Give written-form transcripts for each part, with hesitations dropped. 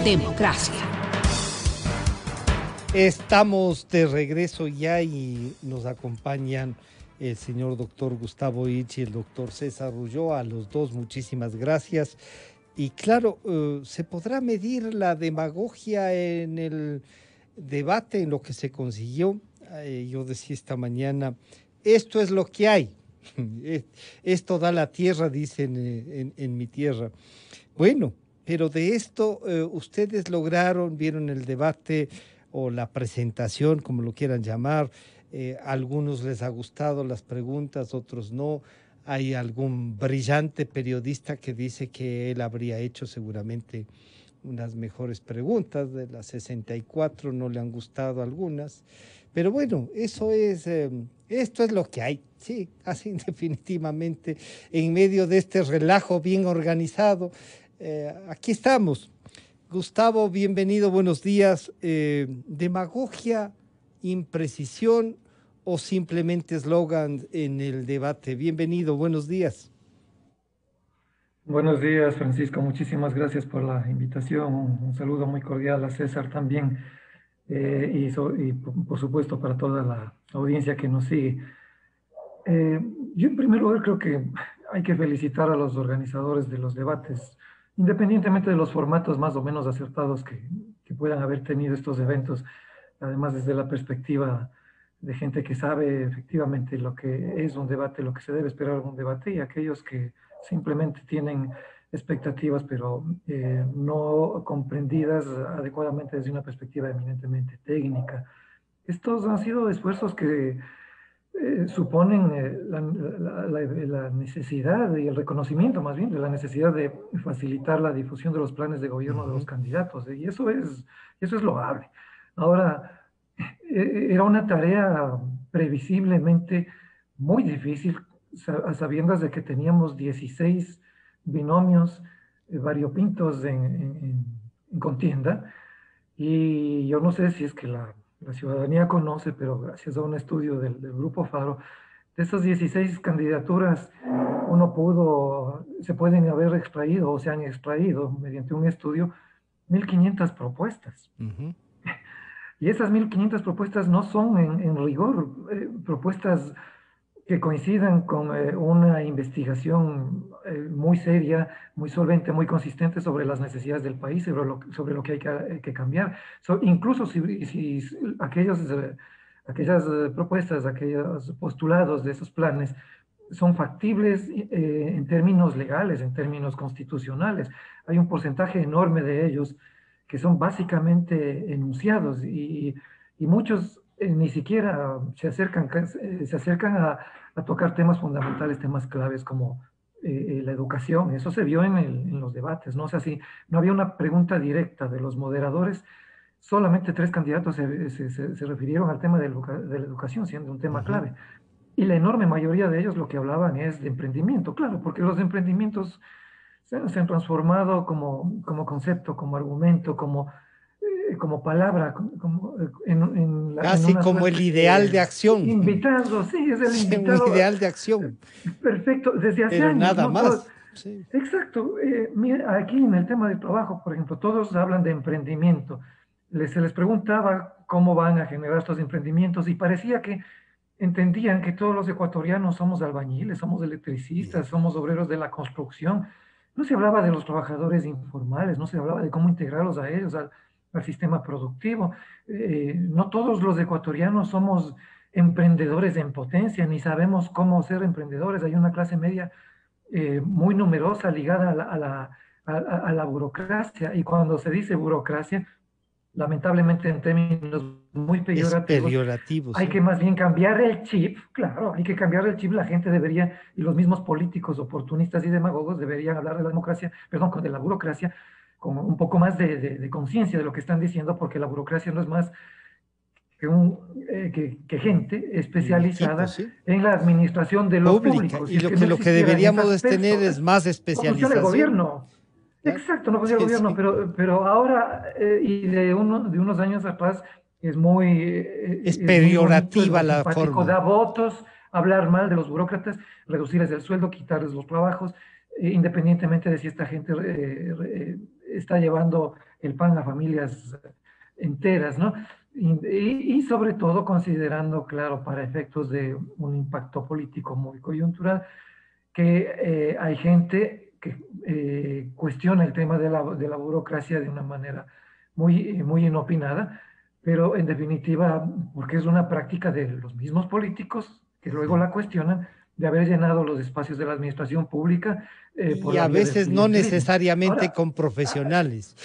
democracia. Estamos de regreso ya y nos acompañan el señor doctor Gustavo Ich y el doctor César Ulloa. A los dos, muchísimas gracias. Y claro, se podrá medir la demagogia en el debate, en lo que se consiguió. Yo decía esta mañana, esto es lo que hay. Esto da la tierra, dicen en mi tierra. Bueno, pero de esto ustedes lograron, vieron el debate o la presentación, como lo quieran llamar. Algunos les ha gustado las preguntas, otros no. Hay algún brillante periodista que dice que él habría hecho seguramente unas mejores preguntas. De las 64 no le han gustado algunas. Pero bueno, eso es, esto es lo que hay. Sí, así definitivamente, en medio de este relajo bien organizado, aquí estamos. Gustavo, bienvenido, buenos días. ¿Demagogia, imprecisión o simplemente eslogan en el debate? Bienvenido, buenos días. Buenos días, Francisco. Muchísimas gracias por la invitación. Un saludo muy cordial a César también y por supuesto para toda la audiencia que nos sigue. Yo en primer lugar creo que hay que felicitar a los organizadores de los debates, independientemente de los formatos más o menos acertados que puedan haber tenido estos eventos, además desde la perspectiva de gente que sabe efectivamente lo que es un debate, lo que se debe esperar de un debate, y aquellos que simplemente tienen expectativas, pero no comprendidas adecuadamente desde una perspectiva eminentemente técnica. Estos han sido esfuerzos que suponen la necesidad y el reconocimiento más bien de la necesidad de facilitar la difusión de los planes de gobierno de los candidatos, y eso es loable. Ahora, era una tarea previsiblemente muy difícil, a sabiendas de que teníamos 16 binomios variopintos en contienda, y yo no sé si es que la ciudadanía conoce, pero gracias a un estudio del Grupo Faro, de esas 16 candidaturas, se pueden haber extraído o se han extraído mediante un estudio 1.500 propuestas. Y esas 1.500 propuestas no son en rigor propuestas que coincidan con una investigación muy seria, muy solvente, muy consistente sobre las necesidades del país, sobre lo que hay que cambiar. Incluso si aquellas propuestas, aquellos postulados de esos planes son factibles en términos legales, en términos constitucionales. Hay un porcentaje enorme de ellos que son básicamente enunciados y muchos ni siquiera se acercan a tocar temas fundamentales, temas claves como la educación. Eso se vio en los debates, ¿no? O sea, si no había una pregunta directa de los moderadores, solamente 3 candidatos se refirieron al tema de la educación, siendo un tema clave. Y la enorme mayoría de ellos lo que hablaban es de emprendimiento, claro, porque los emprendimientos se han transformado como concepto, como argumento, como palabra, Casi como el ideal de acción. Invitado, sí, es el invitado. Un ideal de acción. Perfecto, desde hace pero años. Nada ¿no? más. Sí. Exacto. Mira, aquí en el tema del trabajo, por ejemplo, todos hablan de emprendimiento. Se les preguntaba cómo van a generar estos emprendimientos y parecía que entendían que todos los ecuatorianos somos albañiles, somos electricistas, somos obreros de la construcción. No se hablaba de los trabajadores informales, no se hablaba de cómo integrarlos a ellos al sistema productivo. No todos los ecuatorianos somos emprendedores en potencia, ni sabemos cómo ser emprendedores. Hay una clase media muy numerosa ligada a la burocracia, y cuando se dice burocracia, lamentablemente en términos muy peyorativos, hay sí. que más bien cambiar el chip. Claro, hay que cambiar el chip. La gente debería, y los mismos políticos oportunistas y demagogos deberían hablar de la democracia, perdón, de la burocracia, con un poco más de conciencia de lo que están diciendo, porque la burocracia no es más que gente especializada en la administración de lo público. Y lo que deberíamos es tener es más especialización. No funciona el gobierno. Exacto, no funciona el gobierno, pero ahora y de unos años atrás es muy... es peyorativa la forma. Da votos, hablar mal de los burócratas, reducirles el sueldo, quitarles los trabajos, independientemente de si esta gente está llevando el pan a familias enteras, ¿no? Y sobre todo considerando, claro, para efectos de un impacto político muy coyuntural, que hay gente que cuestiona el tema de la burocracia de una manera muy inopinada, pero en definitiva, porque es una práctica de los mismos políticos que luego la cuestionan, de haber llenado los espacios de la administración pública por Y la a vía del veces no clientelismo. necesariamente Ahora, con profesionales.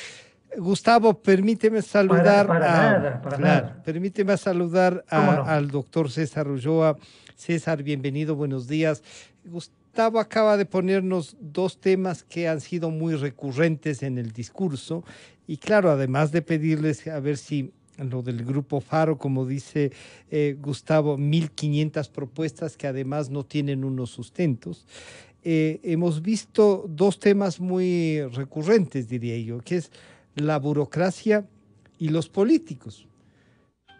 Gustavo, permíteme saludar para nada, para claro, nada. permíteme saludar ¿Cómo no? al doctor César Ulloa. César, bienvenido, buenos días. Gustavo acaba de ponernos dos temas que han sido muy recurrentes en el discurso y claro, además de pedirles a ver si lo del grupo Faro, como dice Gustavo, 1.500 propuestas que además no tienen unos sustentos. Hemos visto dos temas muy recurrentes, diría yo, que es la burocracia y los políticos.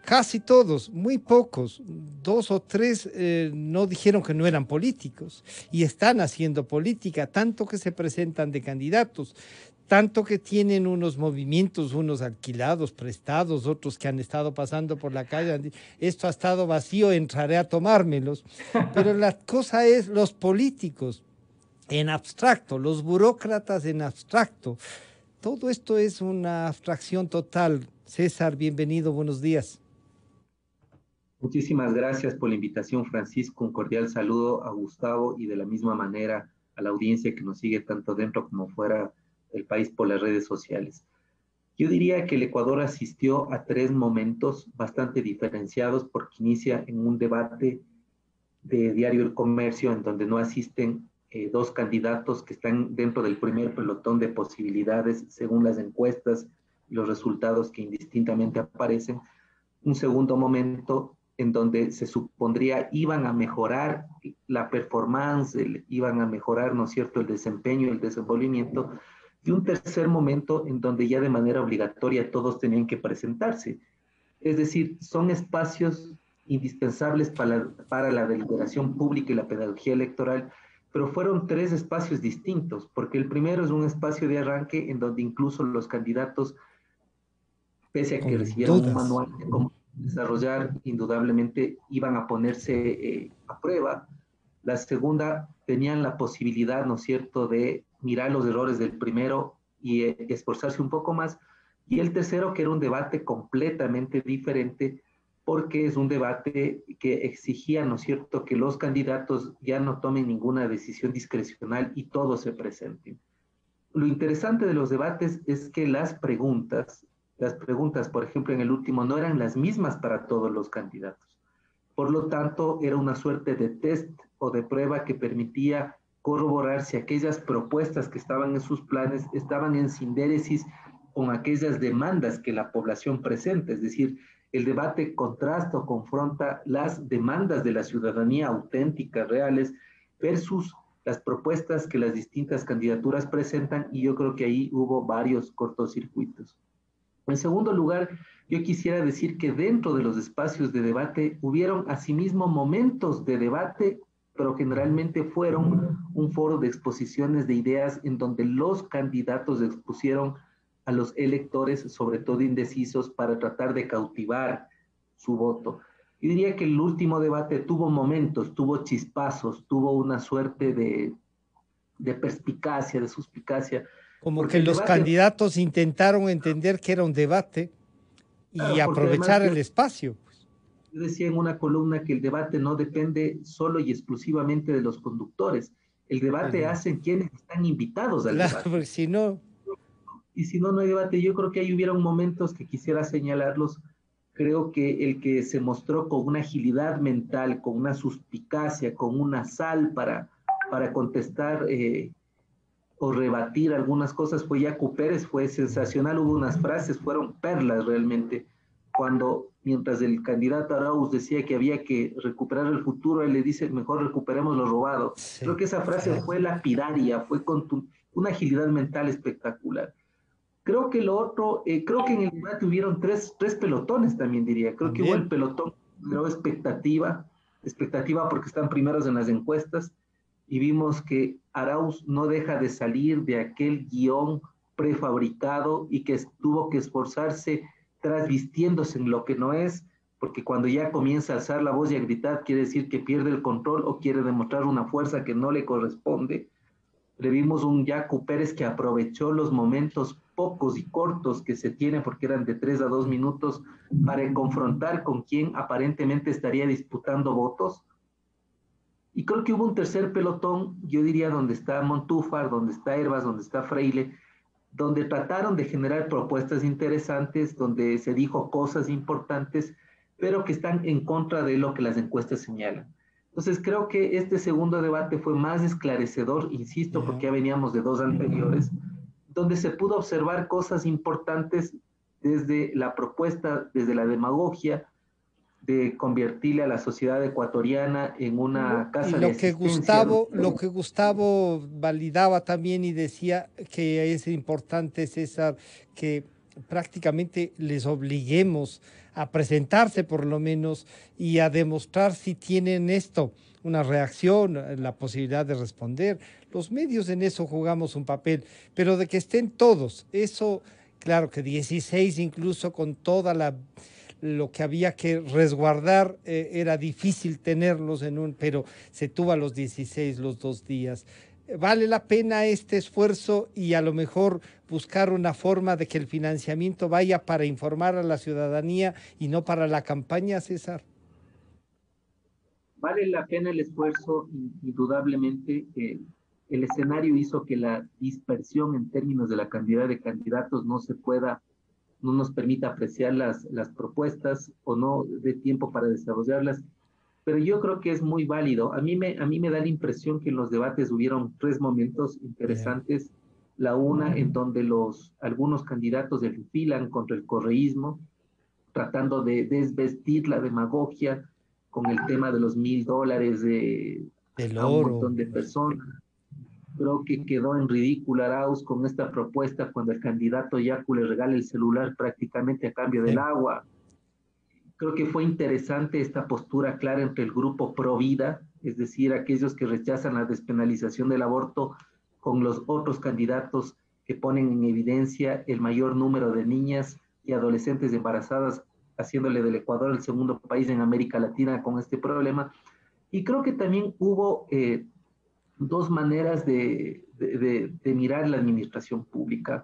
Casi todos, muy pocos, dos o tres no dijeron que no eran políticos y están haciendo política, tanto que se presentan de candidatos, tanto que tienen unos movimientos, unos alquilados, prestados, otros que han estado pasando por la calle, esto ha estado vacío, entraré a tomármelos. Pero la cosa es los políticos en abstracto, los burócratas en abstracto. Todo esto es una abstracción total. César, bienvenido, buenos días. Muchísimas gracias por la invitación, Francisco. Un cordial saludo a Gustavo y de la misma manera a la audiencia que nos sigue tanto dentro como fuera del país por las redes sociales. Yo diría que el Ecuador asistió a tres momentos bastante diferenciados porque inicia en un debate de Diario El Comercio en donde no asisten dos candidatos que están dentro del primer pelotón de posibilidades según las encuestas y los resultados que indistintamente aparecen. Un segundo momento en donde se supondría iban a mejorar la performance, iban a mejorar, ¿no es cierto?, el desempeño, el desenvolvimiento, y un tercer momento en donde ya de manera obligatoria todos tenían que presentarse. Es decir, son espacios indispensables para la deliberación pública y la pedagogía electoral, pero fueron tres espacios distintos, porque el primero es un espacio de arranque en donde incluso los candidatos, pese a que Con recibieron un dudas. manual de cómo desarrollar, indudablemente iban a ponerse a prueba. La segunda, tenían la posibilidad, ¿no es cierto?, de mirar los errores del primero y esforzarse un poco más. Y el tercero, que era un debate completamente diferente, porque es un debate que exigía, ¿no es cierto?, que los candidatos ya no tomen ninguna decisión discrecional y todos se presenten. Lo interesante de los debates es que las preguntas, por ejemplo, en el último, no eran las mismas para todos los candidatos. Por lo tanto, era una suerte de test o de prueba que permitía corroborar si aquellas propuestas que estaban en sus planes estaban en sindéresis con aquellas demandas que la población presenta. Es decir, el debate contrasta o confronta las demandas de la ciudadanía auténticas, reales, versus las propuestas que las distintas candidaturas presentan, y yo creo que ahí hubo varios cortocircuitos. En segundo lugar, yo quisiera decir que dentro de los espacios de debate hubieron asimismo momentos de debate, pero generalmente fueron un foro de exposiciones de ideas en donde los candidatos expusieron a los electores, sobre todo indecisos, para tratar de cautivar su voto. Yo diría que el último debate tuvo momentos, tuvo chispazos, tuvo una suerte de perspicacia, de suspicacia, Como porque que el los debate, candidatos intentaron entender que era un debate y claro, porque además aprovechar el espacio. yo decía en una columna que el debate no depende solo y exclusivamente de los conductores, el debate Pero, hacen quienes están invitados al claro, debate. porque si no, Y si no, no hay debate. Yo creo que ahí hubieron momentos que quisiera señalarlos. Creo que el que se mostró con una agilidad mental, con una suspicacia, con una sal para contestar o rebatir algunas cosas fue Yacu Pérez, fue sensacional, hubo unas frases, fueron perlas realmente, cuando mientras el candidato Arauz decía que había que recuperar el futuro, él le dice, mejor recuperemos lo robado. Creo sí, que esa frase claro. fue lapidaria, fue con una agilidad mental espectacular. Creo que lo otro, creo que en el debate hubieron tres pelotones también diría. Creo que hubo el También. pelotón que generó expectativa porque están primeros en las encuestas y vimos que Arauz no deja de salir de aquel guión prefabricado y que tuvo que esforzarse trasvistiéndose en lo que no es, porque cuando ya comienza a alzar la voz y a gritar, quiere decir que pierde el control o quiere demostrar una fuerza que no le corresponde. Le vimos un Yacu Pérez que aprovechó los momentos pocos y cortos que se tiene, porque eran de 3 a 2 minutos, para confrontar con quien aparentemente estaría disputando votos. Y creo que hubo un tercer pelotón, yo diría, donde está Montúfar, donde está Hervas, donde está Freile, donde trataron de generar propuestas interesantes, donde se dijo cosas importantes, pero que están en contra de lo que las encuestas señalan. Entonces creo que este segundo debate fue más esclarecedor, insisto, porque ya veníamos de dos anteriores, donde se pudo observar cosas importantes desde la propuesta, desde la demagogia, de convertirle a la sociedad ecuatoriana en una casa de asistencia. Lo que Gustavo validaba también y decía que es importante, César, que prácticamente les obliguemos a presentarse por lo menos y a demostrar si tienen esto, una reacción, la posibilidad de responder. Los medios en eso jugamos un papel, pero de que estén todos, eso, claro que 16 incluso con toda lo que había que resguardar, era difícil tenerlos pero se tuvo a los 16 los 2 días. Vale la pena este esfuerzo y a lo mejor buscar una forma de que el financiamiento vaya para informar a la ciudadanía y no para la campaña, César. Vale la pena el esfuerzo, indudablemente. El escenario hizo que la dispersión en términos de la cantidad de candidatos no nos permita apreciar las propuestas o no dé tiempo para desarrollarlas, pero yo creo que es muy válido. A mí me da la impresión que en los debates hubieron 3 momentos interesantes. La una en donde algunos candidatos desfilan contra el correísmo, tratando de desvestir la demagogia con el tema de los $1,000 a un montón de personas. Creo que quedó en ridículo Arauz con esta propuesta cuando el candidato Yacu le regala el celular prácticamente a cambio del agua. Creo que fue interesante esta postura clara entre el grupo pro vida, es decir, aquellos que rechazan la despenalización del aborto, con los otros candidatos que ponen en evidencia el mayor número de niñas y adolescentes embarazadas, haciéndole del Ecuador el segundo país en América Latina con este problema. Y creo que también hubo dos maneras de mirar la administración pública.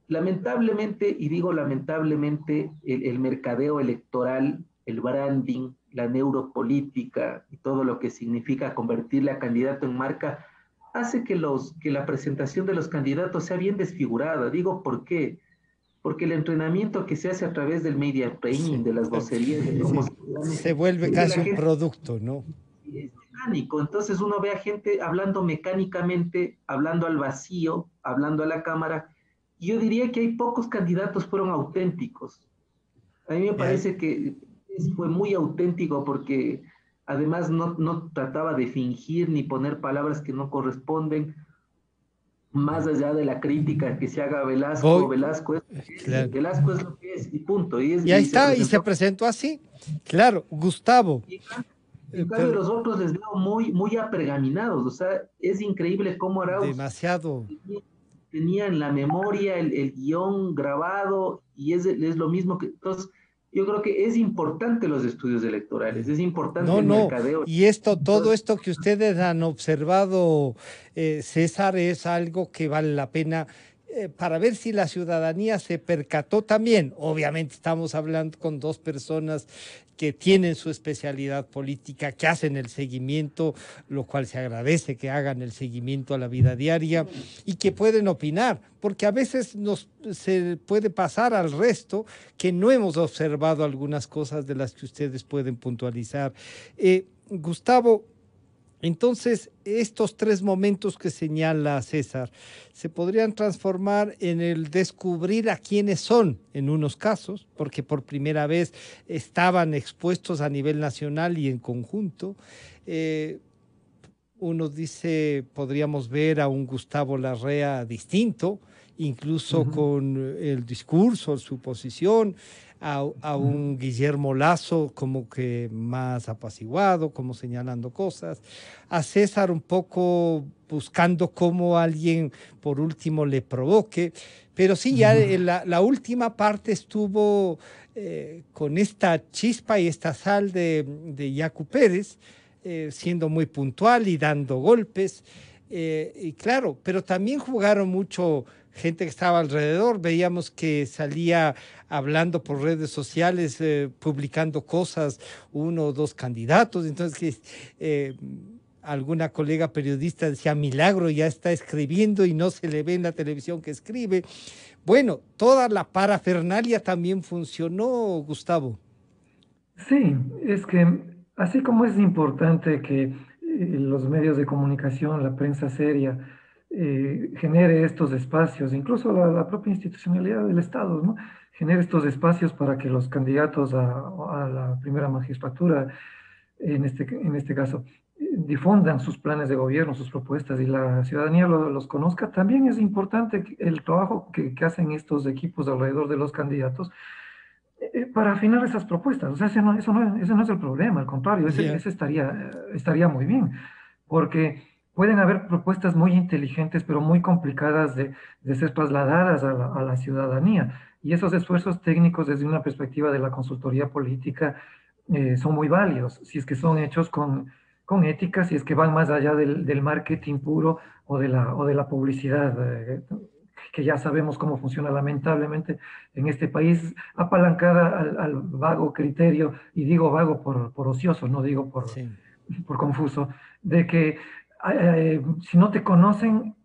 Lamentablemente, y digo lamentablemente, el mercadeo electoral, el branding, la neuropolítica y todo lo que significa convertirle a candidato en marca, hace que la presentación de los candidatos sea bien desfigurada. Digo, ¿por qué? Porque el entrenamiento que se hace a través del media training, de las vocerías, de cómo se vuelve casi un producto, ¿no? Es mecánico. Entonces uno ve a gente hablando mecánicamente, hablando al vacío, hablando a la cámara. Y yo diría que hay pocos candidatos fueron auténticos. A mí me parece que fue muy auténtico porque además no trataba de fingir ni poner palabras que no corresponden, más allá de la crítica que se haga a Velasco. Velasco es lo que es y punto. Y ahí está, y se presentó así. Claro, Gustavo. En cambio, los otros les veo muy apergaminados. O sea, es increíble cómo Arauz demasiado tenía en la memoria el guión grabado y es lo mismo que... Entonces, yo creo que es importante los estudios electorales, es importante el mercadeo. Y todo esto que ustedes han observado, César, es algo que vale la pena para ver si la ciudadanía se percató también. Obviamente estamos hablando con dos personas que tienen su especialidad política, que hacen el seguimiento, lo cual se agradece que hagan el seguimiento a la vida diaria y que pueden opinar, porque a veces se puede pasar al resto que no hemos observado algunas cosas de las que ustedes pueden puntualizar. Gustavo, entonces, estos 3 momentos que señala César se podrían transformar en el descubrir a quiénes son en unos casos, porque por primera vez estaban expuestos a nivel nacional y en conjunto. Uno dice, podríamos ver a un Gustavo Larrea distinto incluso con el discurso, su posición, a un Guillermo Lasso como que más apaciguado, como señalando cosas, a César un poco buscando cómo alguien por último le provoque, pero sí, ya la última parte estuvo con esta chispa y esta sal de Yacu Pérez, siendo muy puntual y dando golpes, y claro, pero también jugaron mucho gente que estaba alrededor, veíamos que salía hablando por redes sociales, publicando cosas, uno o dos candidatos, entonces alguna colega periodista decía, milagro, ya está escribiendo y no se le ve en la televisión que escribe. Bueno, toda la parafernalia también funcionó, Gustavo. Sí, es que así como es importante que los medios de comunicación, la prensa seria, genere estos espacios, incluso la propia institucionalidad del Estado, ¿no? Genere estos espacios para que los candidatos a la primera magistratura, en este caso, difundan sus planes de gobierno, sus propuestas y la ciudadanía los conozca. También es importante el trabajo que hacen estos equipos alrededor de los candidatos para afinar esas propuestas. O sea, ese no es el problema, al contrario, ese estaría muy bien, porque pueden haber propuestas muy inteligentes, pero muy complicadas de ser trasladadas a la ciudadanía. Y esos esfuerzos técnicos desde una perspectiva de la consultoría política son muy válidos, si es que son hechos con ética, si es que van más allá del marketing puro o de la publicidad, que ya sabemos cómo funciona lamentablemente en este país, apalancada al vago criterio, y digo vago por ocioso, no digo Sí. por confuso, de que si no te conocen,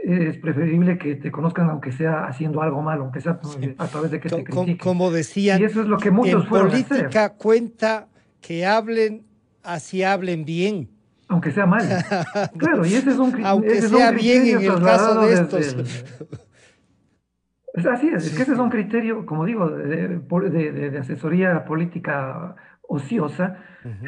es preferible que te conozcan aunque sea haciendo algo malo, aunque sea Sí. a través de que te critiquen. Como decían, Y eso es lo que muchos en fueron a hacer, política cuenta que hablen, así hablen bien. aunque sea mal. Claro, y Aunque ese es un sea bien criterio en el caso trasladado de desde estos. Así es Sí, que ese es un sí. criterio, como digo, de asesoría política ociosa, Ujú.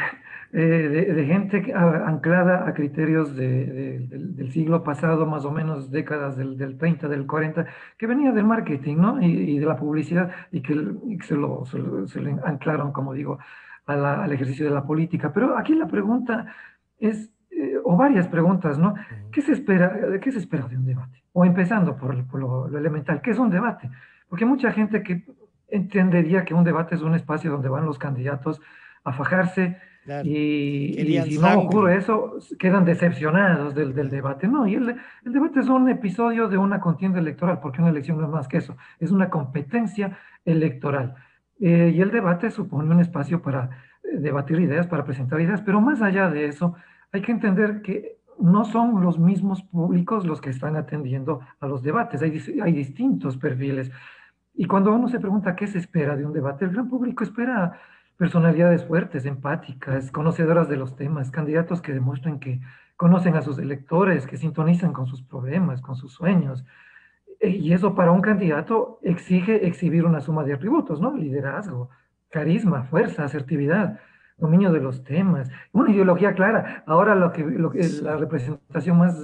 de gente anclada a criterios del siglo pasado, más o menos décadas del 30, del 40, que venía del marketing, ¿no? Y de la publicidad, y que se lo anclaron, como digo, al ejercicio de la política. Pero aquí la pregunta es, o varias preguntas, ¿no? Ujú. ¿Qué se espera de un debate? O empezando por lo elemental, ¿qué es un debate? Porque mucha gente que entendería que un debate es un espacio donde van los candidatos a fajarse, Claro, y querían si no ocurre sangre. eso, quedan decepcionados del Claro. debate. No, y el debate es un episodio de una contienda electoral, porque una elección no es más que eso, es una competencia electoral. Y el debate supone un espacio para debatir ideas, para presentar ideas, pero más allá de eso, hay que entender que no son los mismos públicos los que están atendiendo a los debates, hay distintos perfiles. Y cuando uno se pregunta qué se espera de un debate, el gran público espera personalidades fuertes, empáticas, conocedoras de los temas, candidatos que demuestren que conocen a sus electores, que sintonizan con sus problemas, con sus sueños. Y eso para un candidato exige exhibir una suma de atributos, ¿no? Liderazgo, carisma, fuerza, asertividad, dominio de los temas, una ideología clara. Ahora la Sí. representación más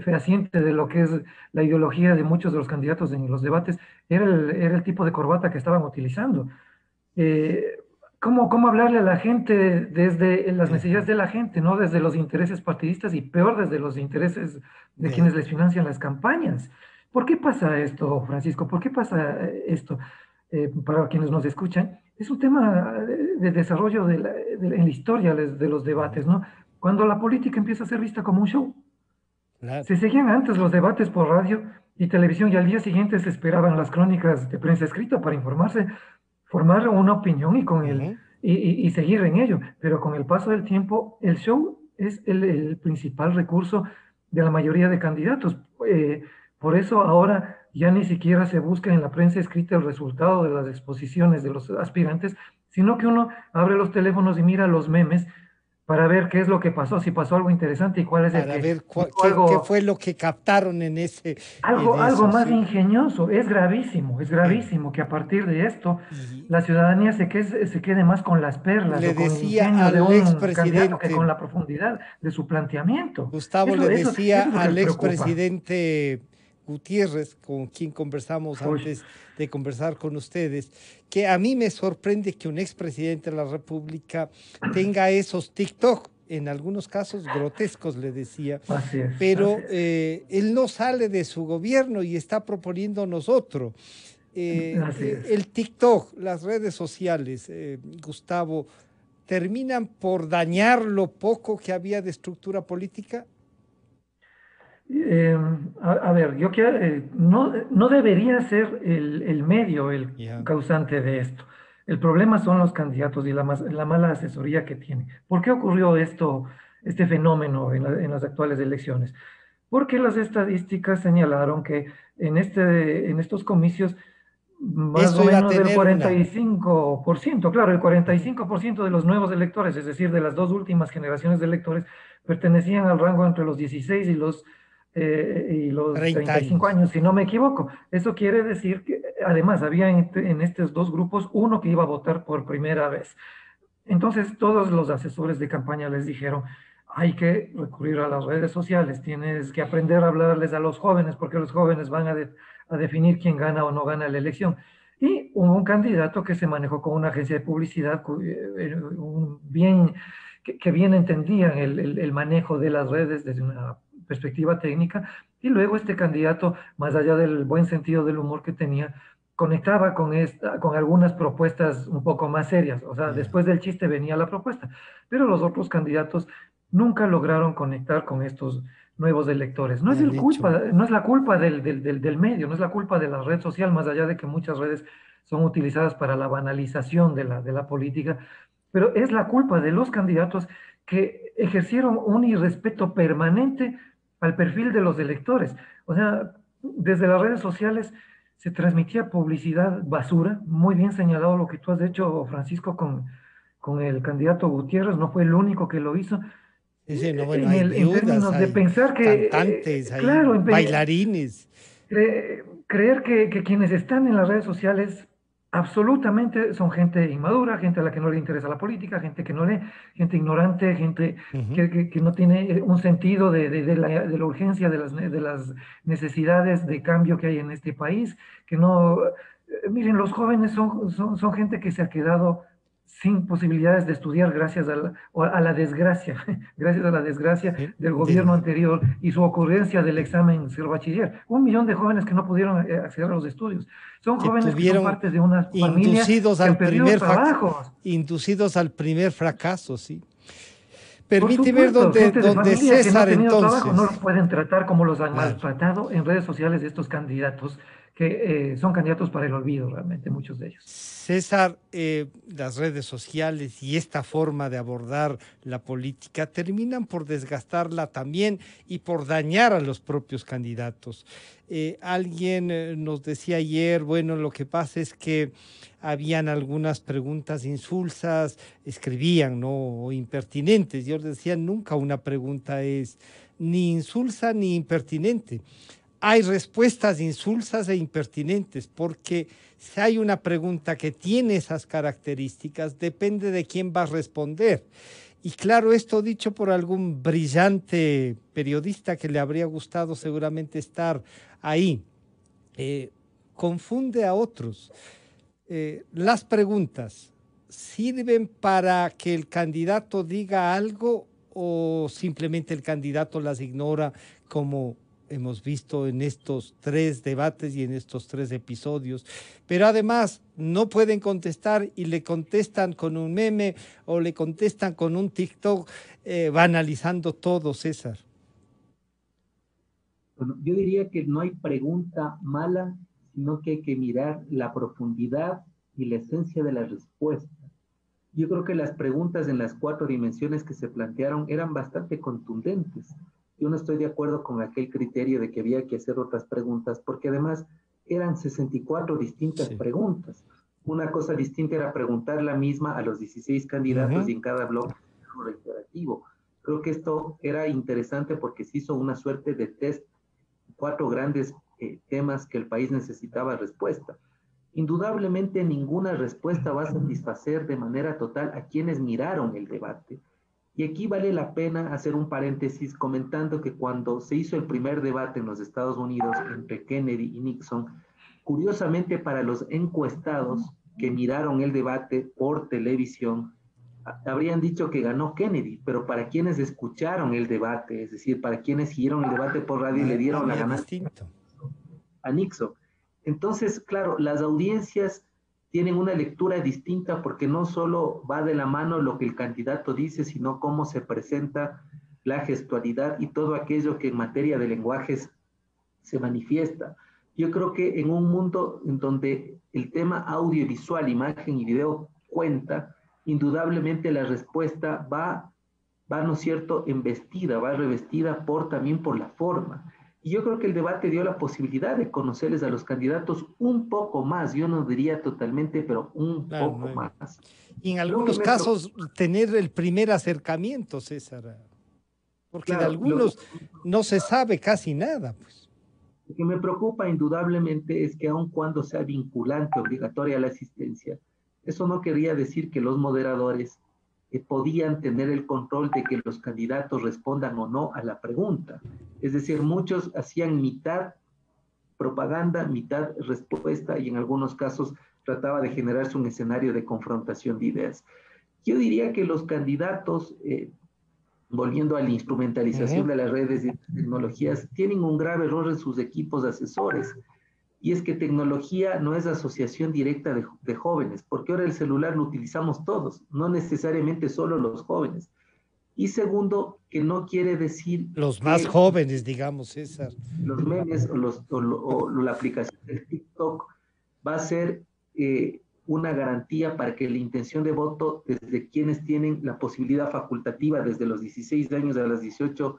fehaciente de lo que es la ideología de muchos de los candidatos en los debates era el tipo de corbata que estaban utilizando. Eh, cómo hablarle a la gente desde las necesidades Ujú. de la gente, no desde los intereses partidistas y peor desde los intereses de quienes les financian las campañas? ¿Por qué pasa esto, Francisco? ¿Por qué pasa esto? Para quienes nos escuchan, es un tema de desarrollo en la historia de los Ujú. debates, ¿no? Cuando la política empieza a ser vista como un show. Claro. Se seguían antes los debates por radio y televisión y al día siguiente se esperaban las crónicas de prensa escrita para informarse, formar una opinión Ujú. y seguir en ello. Pero con el paso del tiempo, el show es el principal recurso de la mayoría de candidatos. Por eso ahora ya ni siquiera se busca en la prensa escrita el resultado de las exposiciones de los aspirantes, sino que uno abre los teléfonos y mira los memes para ver qué es lo que pasó, si pasó algo interesante y cuál es el Para que ver dijo qué algo. fue lo que captaron en Algo eso, más sí. ingenioso, es Eh, gravísimo que a partir de esto Y la ciudadanía se quede más con las perlas le o con el decía ingenio de al un candidato que con expresidente, la profundidad de su planteamiento. Gustavo le decía Eso es lo que al preocupa. expresidente Gutiérrez, con quien conversamos Uy. antes de conversar con ustedes, que a mí me sorprende que un expresidente de la República tenga esos TikTok, en algunos casos grotescos, le decía, Así es, así pero es. él no sale de su gobierno y está proponiéndonos otro. Así es. El TikTok, las redes sociales, Gustavo, ¿terminan por dañar lo poco que había de estructura política? A ver, yo quiero, no debería ser el medio el Ya. causante de esto. El problema son los candidatos y la mala asesoría que tienen. ¿Por qué ocurrió esto, este fenómeno en las actuales elecciones? Porque las estadísticas señalaron que en estos comicios más Esto o iba a menos del tener cuarenta una. y cinco por ciento, claro, el cuarenta y Ujú. cinco por ciento de los nuevos electores, es decir, de las dos últimas generaciones de electores, pertenecían al rango entre los 16 y los 30 35 años. años, si no me equivoco. Eso quiere decir que además había en estos dos grupos uno que iba a votar por primera vez. Entonces todos los asesores de campaña les dijeron, hay que recurrir a las redes sociales, tienes que aprender a hablarles a los jóvenes porque los jóvenes van a definir quién gana o no gana la elección. Y hubo un candidato que se manejó con una agencia de publicidad que bien entendían el manejo de las redes desde una perspectiva técnica. Y luego este candidato, más allá del buen sentido del humor que tenía, conectaba con algunas propuestas un poco más serias. O sea, Ya. después del chiste venía la propuesta. Pero los otros candidatos nunca lograron conectar con estos nuevos electores. Le han hecho. No es la culpa del medio, no es la culpa de la red social, más allá de que muchas redes son utilizadas para la banalización de la política, pero es la culpa de los candidatos que ejercieron un irrespeto permanente al perfil de los electores. O sea, desde las redes sociales se transmitía publicidad basura, muy bien señalado lo que tú has hecho, Francisco, con el candidato Gutiérrez, no fue el único que lo hizo, Dice, no, bueno, hay en viudas, términos de hay pensar cantantes, hay claro, bailarines. creer que quienes están en las redes sociales absolutamente son gente inmadura, gente a la que no le interesa la política, gente que no lee, gente ignorante, gente Ujú. que no tiene un sentido de la urgencia de las necesidades de cambio que hay en este país, que no, miren, los jóvenes son gente que se ha quedado sin posibilidades de estudiar gracias a la desgracia, gracias a la desgracia Sí, del gobierno anterior y su ocurrencia del examen ser bachiller. 1 millón de jóvenes que no pudieron acceder a los estudios. Son que jóvenes que son tuvieron parte de una familia inducidos que han al perdido primer trabajos. inducidos al primer fracaso, sí. Por Permite ver supuesto, gente de donde familia que no ha César tenido trabajo, no los entonces. pueden tratar como los han Claro. maltratado en redes sociales estos candidatos, que son candidatos para el olvido realmente, muchos de ellos. César, las redes sociales y esta forma de abordar la política terminan por desgastarla también y por dañar a los propios candidatos. Alguien nos decía ayer, bueno, lo que pasa es que habían algunas preguntas insulsas, escribían, ¿no? O impertinentes. Yo les decía, nunca una pregunta es ni insulsa ni impertinente. Hay respuestas insulsas e impertinentes, porque si hay una pregunta que tiene esas características, depende de quién va a responder. Y claro, esto dicho por algún brillante periodista que le habría gustado seguramente estar ahí, eh, confunde a otros. Las preguntas sirven para que el candidato diga algo o simplemente el candidato las ignora, como hemos visto en estos 3 debates y en estos 3 episodios. Pero además no pueden contestar y le contestan con un meme o le contestan con un TikTok, banalizando todo, César. Bueno, yo diría que no hay pregunta mala, sino que hay que mirar la profundidad y la esencia de la respuesta. Yo creo que las preguntas en las 4 dimensiones que se plantearon eran bastante contundentes. Yo no estoy de acuerdo con aquel criterio de que había que hacer otras preguntas, porque además eran 64 distintas Sí. preguntas. Una cosa distinta era preguntar la misma a los 16 candidatos y en cada bloque un reiterativo. Creo que esto era interesante porque se hizo una suerte de test, 4 grandes temas que el país necesitaba respuesta. Indudablemente ninguna respuesta va a satisfacer de manera total a quienes miraron el debate Y aquí vale la pena hacer un paréntesis comentando que cuando se hizo el primer debate en los Estados Unidos entre Kennedy y Nixon, curiosamente para los encuestados que miraron el debate por televisión, habrían dicho que ganó Kennedy, pero para quienes escucharon el debate, es decir, para quienes siguieron el debate por radio, le dieron la ganancia a Nixon. Entonces, claro, las audiencias tienen una lectura distinta porque no solo va de la mano lo que el candidato dice, sino cómo se presenta la gestualidad y todo aquello que en materia de lenguajes se manifiesta. Yo creo que en un mundo en donde el tema audiovisual, imagen y video cuenta, indudablemente la respuesta va, ¿no es cierto?, embestida, va revestida también por la forma. Y yo creo que el debate dio la posibilidad de conocerles a los candidatos un poco más, yo no diría totalmente, pero un poco más. Y en algunos casos tener el primer acercamiento, César, porque claro, de algunos no se sabe casi nada, pues. Lo que me preocupa indudablemente es que aun cuando sea vinculante, obligatoria la asistencia, eso no quería decir que los moderadores podían tener el control de que los candidatos respondan o no a la pregunta. Es decir, muchos hacían mitad propaganda, mitad respuesta y en algunos casos trataba de generarse un escenario de confrontación de ideas. Yo diría que los candidatos, volviendo a la instrumentalización de las redes y tecnologías, tienen un grave error en sus equipos asesores. Y es que tecnología no es asociación directa de jóvenes, porque ahora el celular lo utilizamos todos, no necesariamente solo los jóvenes. Y segundo, que no quiere decir... Los más jóvenes, digamos, César. Los memes o la aplicación del TikTok va a ser una garantía para que la intención de voto desde quienes tienen la posibilidad facultativa desde los 16 años a los 18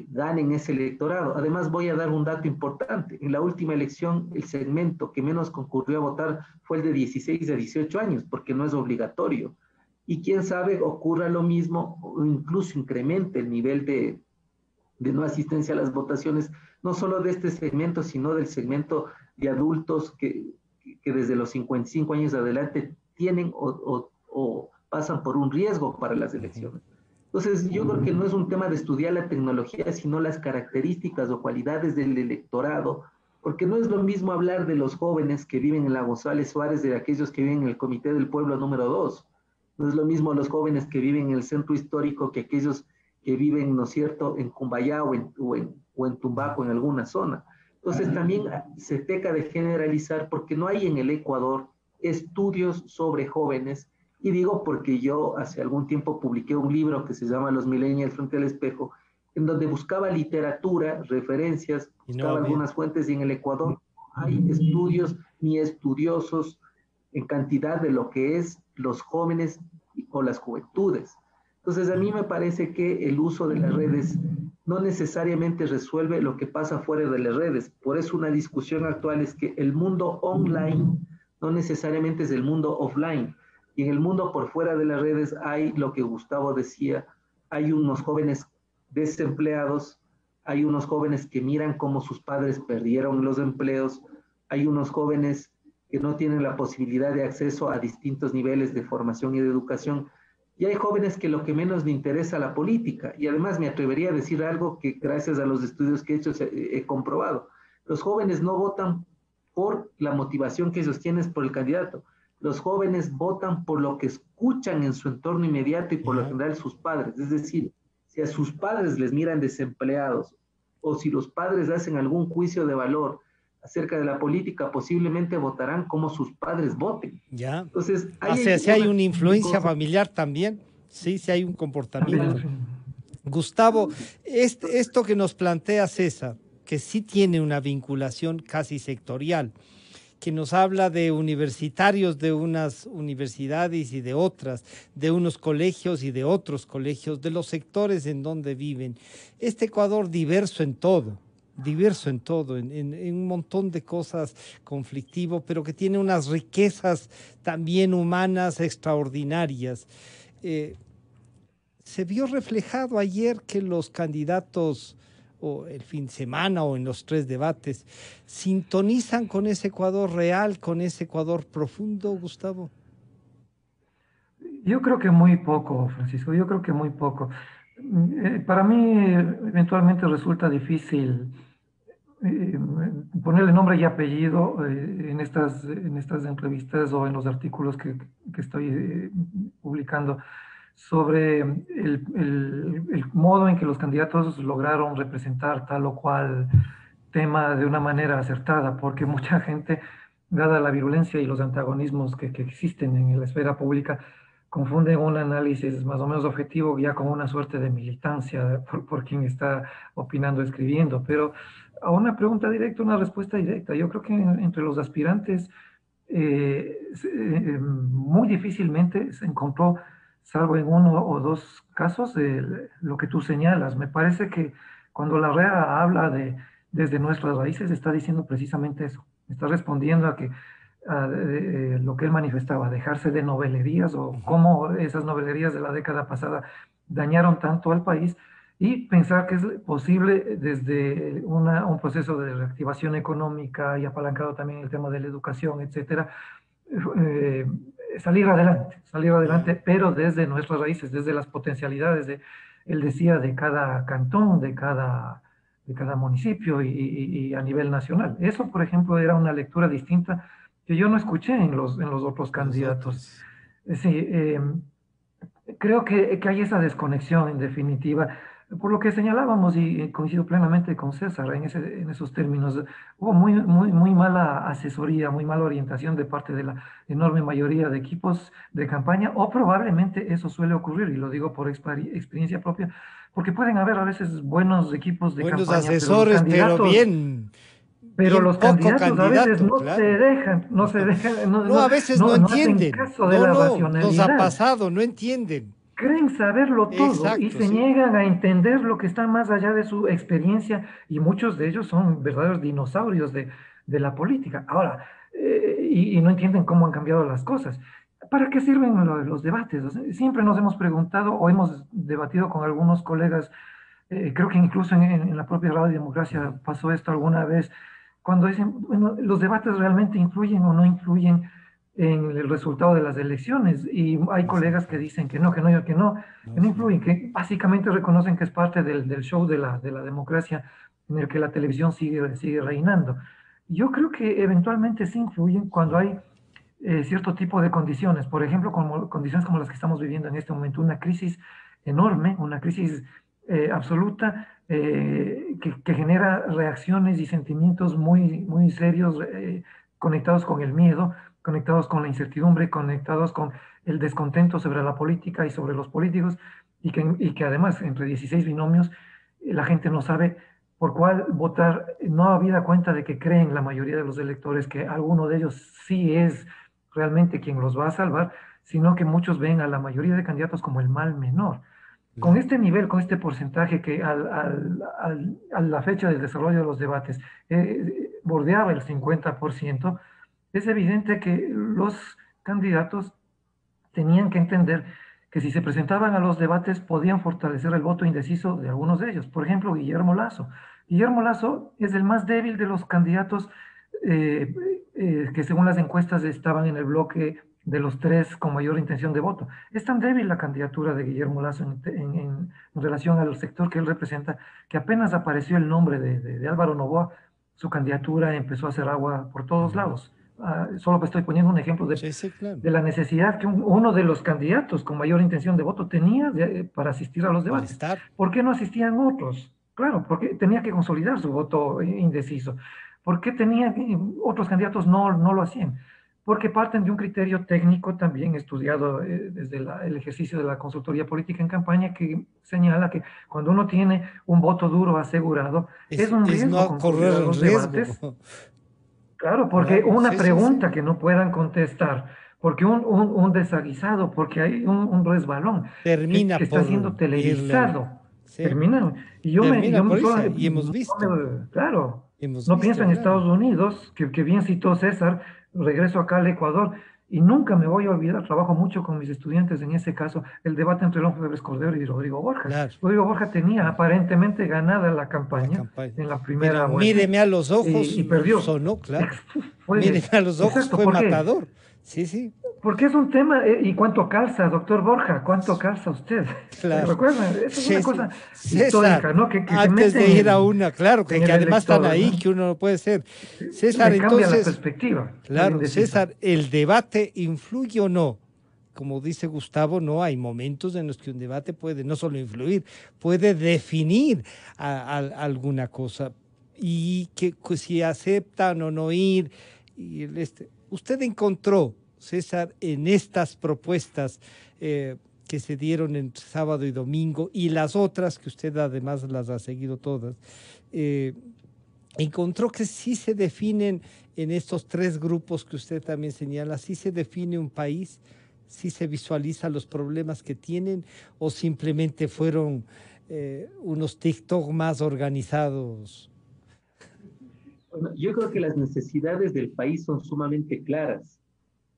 ganen ese electorado. Además, voy a dar un dato importante. En la última elección, el segmento que menos concurrió a votar fue el de 16 a 18 años, porque no es obligatorio. Y quién sabe, ocurra lo mismo o incluso incremente el nivel de no asistencia a las votaciones, no solo de este segmento, sino del segmento de adultos que desde los 55 años adelante tienen o pasan por un riesgo para las elecciones. Entonces, yo creo que no es un tema de estudiar la tecnología, sino las características o cualidades del electorado, porque no es lo mismo hablar de los jóvenes que viven en la González Suárez de aquellos que viven en el Comité del Pueblo número 2. No es lo mismo los jóvenes que viven en el centro histórico que aquellos que viven, ¿no es cierto?, en Cumbayá o en Tumbaco, en alguna zona. Entonces, también se peca de generalizar porque no hay en el Ecuador estudios sobre jóvenes. Y digo porque yo hace algún tiempo publiqué un libro que se llama Los Millennials frente al espejo, en donde buscaba literatura, referencias, buscaba algunas fuentes, y en el Ecuador no hay estudios ni estudiosos en cantidad de lo que es los jóvenes o las juventudes. Entonces, a mí me parece que el uso de las redes no necesariamente resuelve lo que pasa fuera de las redes. Por eso una discusión actual es que el mundo online no necesariamente es el mundo offline. Y en el mundo por fuera de las redes hay lo que Gustavo decía, hay unos jóvenes desempleados, hay unos jóvenes que miran cómo sus padres perdieron los empleos, hay unos jóvenes que no tienen la posibilidad de acceso a distintos niveles de formación y de educación, y hay jóvenes que lo que menos le interesa la política. Y además me atrevería a decir algo que gracias a los estudios que he hecho he comprobado. Los jóvenes no votan por la motivación que ellos tienen por el candidato. Los jóvenes votan por lo que escuchan en su entorno inmediato y por lo general sus padres. Es decir, si a sus padres les miran desempleados o si los padres hacen algún juicio de valor acerca de la política, posiblemente votarán como sus padres voten. Ya. Entonces, si hay una influencia familiar también, sí hay un comportamiento. Gustavo, esto que nos plantea César, que sí tiene una vinculación casi sectorial, que nos habla de universitarios de unas universidades y de otras, de unos colegios y de otros colegios, de los sectores en donde viven. Este Ecuador diverso en todo, en un montón de cosas conflictivo, pero que tiene unas riquezas también humanas extraordinarias. Se vio reflejado ayer que los candidatos, o el fin de semana o en los 3 debates, sintonizan con ese Ecuador real, con ese Ecuador profundo, Gustavo. Yo creo que muy poco, Francisco, yo creo que muy poco. Para mí, eventualmente resulta difícil eh, ponerle nombre y apellido en estas entrevistas o en los artículos que estoy publicando sobre el modo en que los candidatos lograron representar tal o cual tema de una manera acertada, porque mucha gente, dada la virulencia y los antagonismos que existen en la esfera pública, confunden un análisis más o menos objetivo ya con una suerte de militancia por quien está opinando, escribiendo. Pero a una pregunta directa, una respuesta directa. Yo creo que entre los aspirantes muy difícilmente se encontró, salvo en uno o dos casos, lo que tú señalas. Me parece que cuando la REA habla de desde nuestras raíces, está diciendo precisamente eso. Está respondiendo a que lo que él manifestaba, dejarse de novelerías o cómo esas novelerías de la década pasada dañaron tanto al país y pensar que es posible desde un proceso de reactivación económica y apalancado también el tema de la educación, etcétera, eh, salir adelante, pero desde nuestras raíces, desde las potencialidades él decía, de cada cantón, de cada municipio y a nivel nacional. Eso, por ejemplo, era una lectura distinta que yo no escuché en los otros candidatos. Nosotros. Sí, creo que hay esa desconexión en definitiva. Por lo que señalábamos, y coincido plenamente con César en esos términos, hubo muy mala asesoría, muy mala orientación de parte de la enorme mayoría de equipos de campaña, o probablemente eso suele ocurrir, y lo digo por experiencia propia, porque pueden haber a veces buenos equipos de Buenos campaña, asesores, pero bien, pero bien los poco candidatos a veces candidato, claro. no se dejan, No, a veces no no hacen entienden. caso de No, la no, nos ha racionalidad. pasado, no entienden. Creen saberlo todo y Exacto, se sí. niegan a entender lo que está más allá de su experiencia, y muchos de ellos son verdaderos dinosaurios de la política. Ahora, y no entienden cómo han cambiado las cosas. ¿Para qué sirven los debates? O sea, siempre nos hemos preguntado o hemos debatido con algunos colegas, creo que incluso en la propia Radio Democracia pasó esto alguna vez, cuando dicen, bueno, ¿los debates realmente influyen o no influyen en el resultado de las elecciones? Y hay colegas que dicen que no, No, que no sí. influyen, que básicamente reconocen que es parte del show de la democracia en el que la televisión sigue reinando. Yo creo que eventualmente sí influyen cuando hay cierto tipo de condiciones, por ejemplo, como condiciones como las que estamos viviendo en este momento, una crisis enorme, una crisis absoluta, que genera reacciones y sentimientos muy serios, conectados con el miedo, conectados con la incertidumbre, conectados con el descontento sobre la política y sobre los políticos, y que además entre 16 binomios la gente no sabe por cuál votar, no habida cuenta de que creen la mayoría de los electores que alguno de ellos sí es realmente quien los va a salvar, sino que muchos ven a la mayoría de candidatos como el mal menor. Con Claro. este nivel, con este porcentaje que a la fecha del desarrollo de los debates bordeaba el 50%, es evidente que los candidatos tenían que entender que si se presentaban a los debates podían fortalecer el voto indeciso de algunos de ellos. Por ejemplo, Guillermo Lazo. Guillermo Lazo es el más débil de los candidatos eh, que según las encuestas estaban en el bloque de los tres con mayor intención de voto. Es tan débil la candidatura de Guillermo Lazo en relación al sector que él representa, que apenas apareció el nombre de Álvaro Noboa, su candidatura empezó a hacer agua por todos Ujú. lados. Solo estoy poniendo un ejemplo Sí, sí, claro. de la necesidad que uno de los candidatos con mayor intención de voto tenía para asistir a los Para debates. estar. ¿Por qué no asistían otros? Claro, porque tenía que consolidar su voto indeciso. ¿Por qué otros candidatos no lo hacían? Porque parten de un criterio técnico también estudiado desde el ejercicio de la consultoría política en campaña, que señala que cuando uno tiene un voto duro asegurado, es un Es riesgo no concurrir a correr en los riesgo. debates. Claro, porque Claro, una sí, sí, sí. pregunta que no puedan contestar, porque un desaguisado, porque hay un resbalón Termina que está por siendo irle al... televisado. Sí, Termina. Y termina por irse. Y hemos no visto. claro, Hemos no pienso visto, en claro. Estados Unidos, que bien citó César, regreso acá al Ecuador, y nunca me voy a olvidar, trabajo mucho con mis estudiantes en ese caso, el debate entre León Febres Cordero y Rodrigo Borja. Claro. Rodrigo Borja tenía aparentemente ganada la La campaña campaña. en la Pero primera vuelta míreme a los ojos, y perdió. sonó, claro. Fue, Míreme a los ojos, exacto, fue ¿por qué? matador. Sí, sí. porque es un tema, ¿y cuánto calza, doctor Borja? ¿Cuánto calza usted? Claro. ¿Recuerdan? Esa es una cosa César, histórica, ¿no? Que se antes mete de ir a una, claro, en que el además están elector, ahí, ¿no? que uno no puede ser. César, Le cambia la entonces, perspectiva al claro, indeciso. César, ¿el debate influye o no? Como dice Gustavo, no, hay momentos en los que un debate puede no solo influir, puede definir alguna cosa y que si aceptan o no ir. Usted encontró, César, en estas propuestas que se dieron en sábado y domingo y las otras que usted además las ha seguido todas, eh, encontró que sí se definen en estos tres grupos que usted también señala, sí se define un país, sí se visualiza los problemas que tienen o simplemente fueron unos TikTok más organizados. Bueno, yo creo que las necesidades del país son sumamente claras.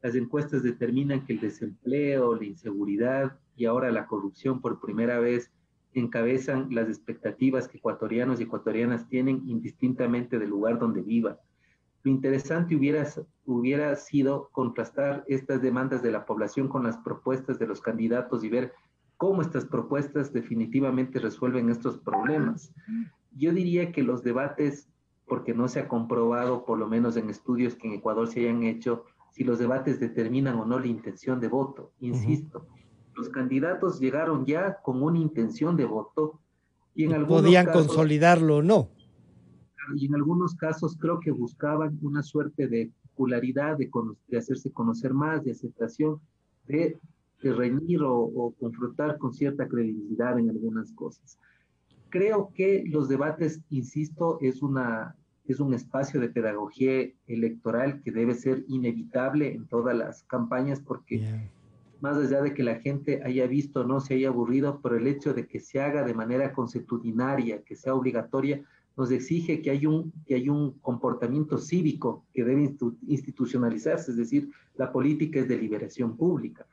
Las encuestas determinan que el desempleo, la inseguridad y ahora la corrupción por primera vez encabezan las expectativas que ecuatorianos y ecuatorianas tienen indistintamente del lugar donde vivan. Lo interesante hubiera sido contrastar estas demandas de la población con las propuestas de los candidatos y ver cómo estas propuestas definitivamente resuelven estos problemas. Yo diría que los debates, porque no se ha comprobado, por lo menos en estudios que en Ecuador se hayan hecho, si los debates determinan o no la intención de voto. Insisto, los candidatos llegaron ya con una intención de voto y en Y algunos podían casos consolidarlo o no. y en algunos casos creo que buscaban una suerte de popularidad, de hacerse conocer más, de aceptación, de reñir o confrontar con cierta credibilidad en algunas cosas. Creo que los debates, insisto, es un espacio de pedagogía electoral que debe ser inevitable en todas las campañas porque más allá de que la gente haya visto o no se haya aburrido, pero el hecho de que se haga de manera consuetudinaria, que sea obligatoria, nos exige que hay un comportamiento cívico que debe institucionalizarse, es decir, la política es deliberación pública.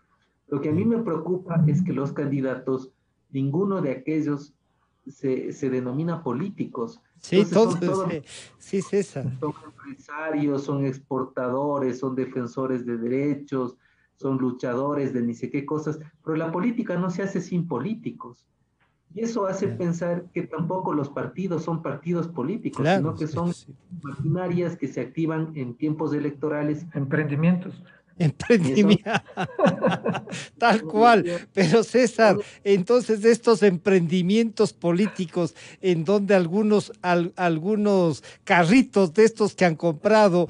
Lo que a mí me preocupa es que los candidatos, ninguno de aquellos se denomina políticos. Sí, Entonces todo, son todos, sí, César. son empresarios, son exportadores, son defensores de derechos, son luchadores de ni sé qué cosas, pero la política no se hace sin políticos. Y eso hace pensar que tampoco los partidos son partidos políticos, Claro, sino que son sí. maquinarias que se activan en tiempos electorales. Emprendimientos. Emprendimiento, tal cual. Pero César, entonces estos emprendimientos políticos en donde algunos carritos de estos que han comprado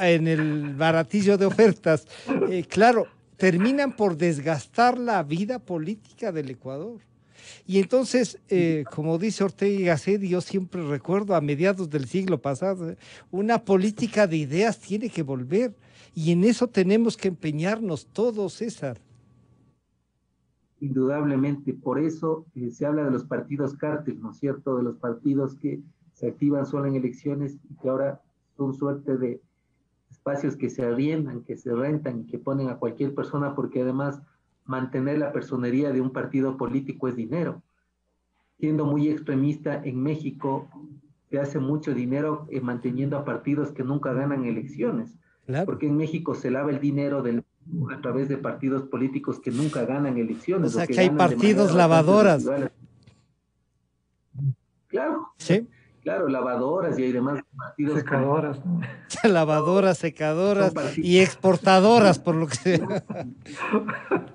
en el baratillo de ofertas, claro, terminan por desgastar la vida política del Ecuador. Y entonces, como dice Ortega y Gasset, yo siempre recuerdo a mediados del siglo pasado, una política de ideas tiene que volver. Y en eso tenemos que empeñarnos todos, César. Indudablemente, por eso se habla de los partidos cártel, ¿no es cierto? De los partidos que se activan solo en elecciones y que ahora son suerte de espacios que se arriendan, que se rentan y que ponen a cualquier persona porque además mantener la personería de un partido político es dinero. Siendo muy extremista, en México se hace mucho dinero manteniendo a partidos que nunca ganan elecciones. Claro. Porque en México se lava el dinero a través de partidos políticos que nunca ganan elecciones. O sea, que hay partidos lavadoras. Claro, sí. Claro, lavadoras y hay demás partidos. Secadoras. ¿No? Lavadoras, secadoras y exportadoras, por lo que sea.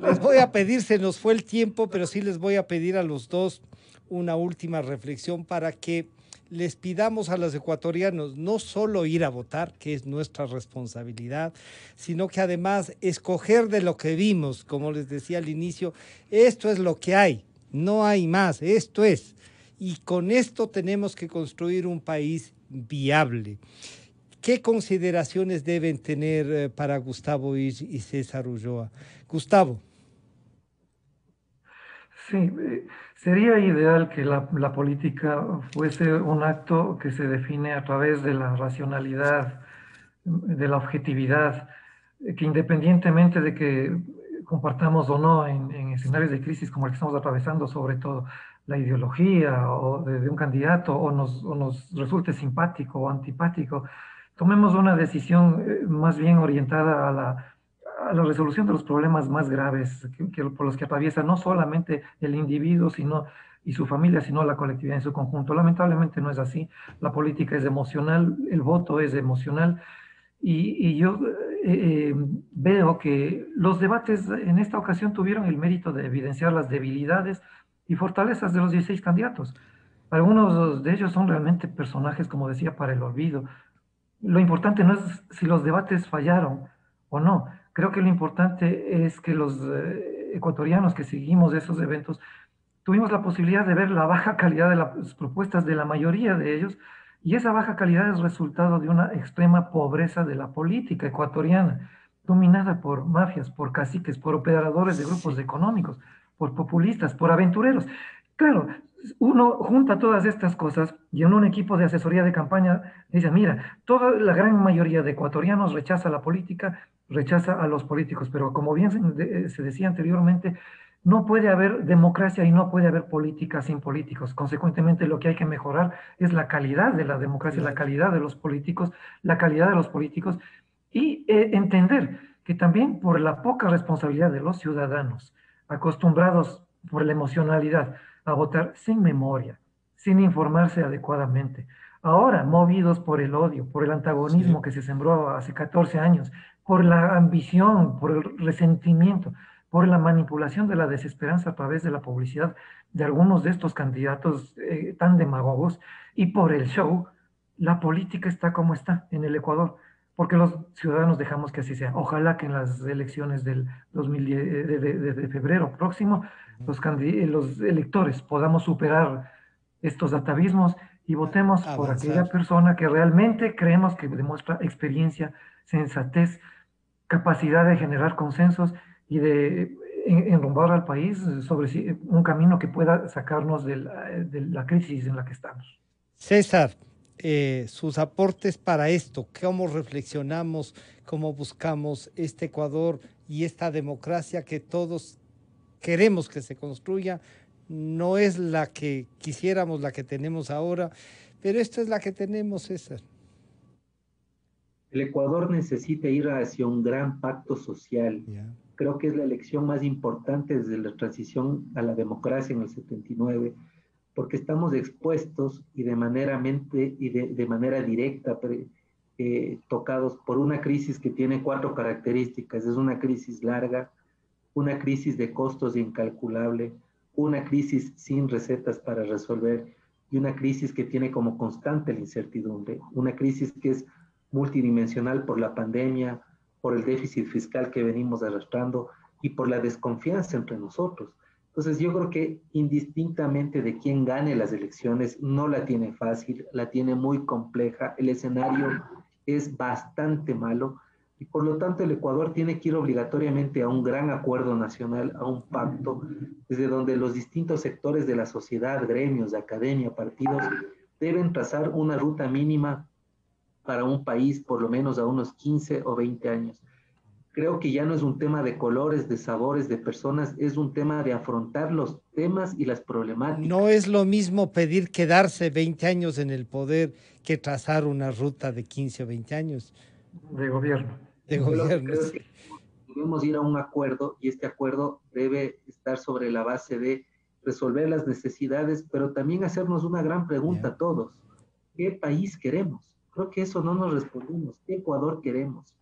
Les voy a pedir, se nos fue el tiempo, pero sí les voy a pedir a los dos una última reflexión para que les pidamos a los ecuatorianos no solo ir a votar, que es nuestra responsabilidad, sino que además escoger de lo que vimos, como les decía al inicio, esto es lo que hay, no hay más, esto es. Y con esto tenemos que construir un país viable. ¿Qué consideraciones deben tener para Gustavo y César Ulloa? Gustavo. Sí, sería ideal que la política fuese un acto que se define a través de la racionalidad, de la objetividad, que independientemente de que compartamos o no en escenarios de crisis como el que estamos atravesando, sobre todo la ideología o de un candidato, o nos resulte simpático o antipático, tomemos una decisión más bien orientada a la resolución de los problemas más graves por los que atraviesa no solamente el individuo y su familia, sino la colectividad en su conjunto. Lamentablemente no es así. La política es emocional, el voto es emocional, y yo veo que los debates en esta ocasión tuvieron el mérito de evidenciar las debilidades y fortalezas de los 16 candidatos. Algunos de ellos son realmente personajes, como decía, para el olvido. Lo importante no es si los debates fallaron o no. Creo que lo importante es que los ecuatorianos que seguimos esos eventos tuvimos la posibilidad de ver la baja calidad de las propuestas de la mayoría de ellos, y esa baja calidad es resultado de una extrema pobreza de la política ecuatoriana, dominada por mafias, por caciques, por operadores de grupos Sí. económicos, por populistas, por aventureros. Claro, uno junta todas estas cosas y en un equipo de asesoría de campaña dice, mira, toda la gran mayoría de ecuatorianos rechaza la política, rechaza a los políticos, pero como bien se decía anteriormente, no puede haber democracia y no puede haber política sin políticos. Consecuentemente, lo que hay que mejorar es la calidad de la democracia, la Claro. calidad de los políticos, la calidad de los políticos, y entender que también por la poca responsabilidad de los ciudadanos, acostumbrados por la emocionalidad a votar sin memoria, sin informarse adecuadamente, ahora movidos por el odio, por el Sí. antagonismo que se sembró hace 14 años, por la ambición, por el resentimiento, por la manipulación de la desesperanza a través de la publicidad de algunos de estos candidatos tan demagogos, y por el show, la política está como está en el Ecuador, porque los ciudadanos dejamos que así sea. Ojalá que en las elecciones del 2010, de febrero próximo, los electores podamos superar estos atavismos y votemos por Avanzar. aquella persona que realmente creemos que demuestra experiencia, sensatez, capacidad de generar consensos y de enrumbar al país sobre un camino que pueda sacarnos de la crisis en la que estamos. César, sus aportes para esto, cómo reflexionamos, cómo buscamos este Ecuador y esta democracia que todos queremos que se construya, no es la que quisiéramos, la que tenemos ahora, pero esta es la que tenemos, César. El Ecuador necesita ir hacia un gran pacto social. Ya. Creo que es la elección más importante desde la transición a la democracia en el 79, porque estamos expuestos y de manera directa tocados por una crisis que tiene cuatro características. Es una crisis larga, una crisis de costos incalculable, una crisis sin recetas para resolver y una crisis que tiene como constante la incertidumbre, una crisis que es multidimensional por la pandemia, por el déficit fiscal que venimos arrastrando y por la desconfianza entre nosotros. Entonces yo creo que indistintamente de quién gane las elecciones, no la tiene fácil, la tiene muy compleja, el escenario es bastante malo y por lo tanto el Ecuador tiene que ir obligatoriamente a un gran acuerdo nacional, a un pacto, desde donde los distintos sectores de la sociedad, gremios, academia, partidos, deben trazar una ruta mínima para un país por lo menos a unos 15 o 20 años. Creo que ya no es un tema de colores, de sabores, de personas, es un tema de afrontar los temas y las No problemáticas. es lo mismo pedir quedarse 20 años en el poder que trazar una ruta de 15 o 20 años De gobierno. de Yo lo que gobierno. creo es que debemos ir a un acuerdo y este acuerdo debe estar sobre la base de resolver las necesidades, pero también hacernos una gran pregunta Ya. a todos. ¿Qué país queremos? Creo que eso no nos respondimos. ¿Qué Ecuador queremos?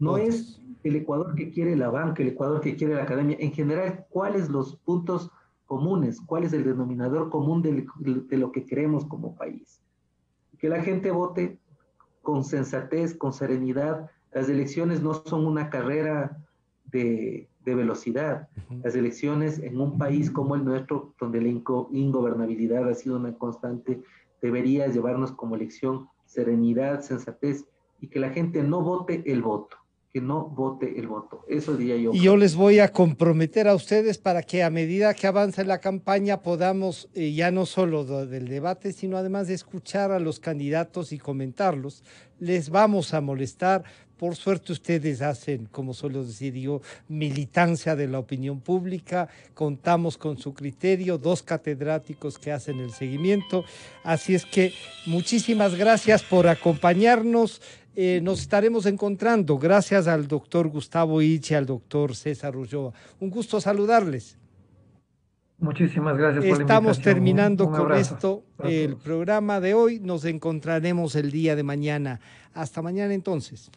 No es Todos. el Ecuador que quiere la banca, el Ecuador que quiere la academia. En general, ¿cuáles los puntos comunes? ¿Cuál es el denominador común de lo que queremos como país? Que la gente vote con sensatez, con serenidad. Las elecciones no son una carrera de velocidad. Las elecciones en un país como el nuestro, donde la ingobernabilidad ha sido una constante, debería llevarnos como elección serenidad, sensatez y que la gente no vote el voto, que no vote el voto. Eso diría yo. Y yo les voy a comprometer a ustedes para que a medida que avance la campaña podamos ya no solo del debate, sino además de escuchar a los candidatos y comentarlos. Les vamos a molestar. Por suerte ustedes hacen, como suelo decir yo, militancia de la opinión pública. Contamos con su criterio, 2 catedráticos que hacen el seguimiento. Así es que muchísimas gracias por acompañarnos. nos estaremos encontrando. Gracias al doctor Gustavo Ichi, al doctor César Ulloa. Un gusto saludarles. Muchísimas gracias por la Estamos invitación. terminando Un con abrazo esto para el todos. programa de hoy. Nos encontraremos el día de mañana. Hasta mañana entonces.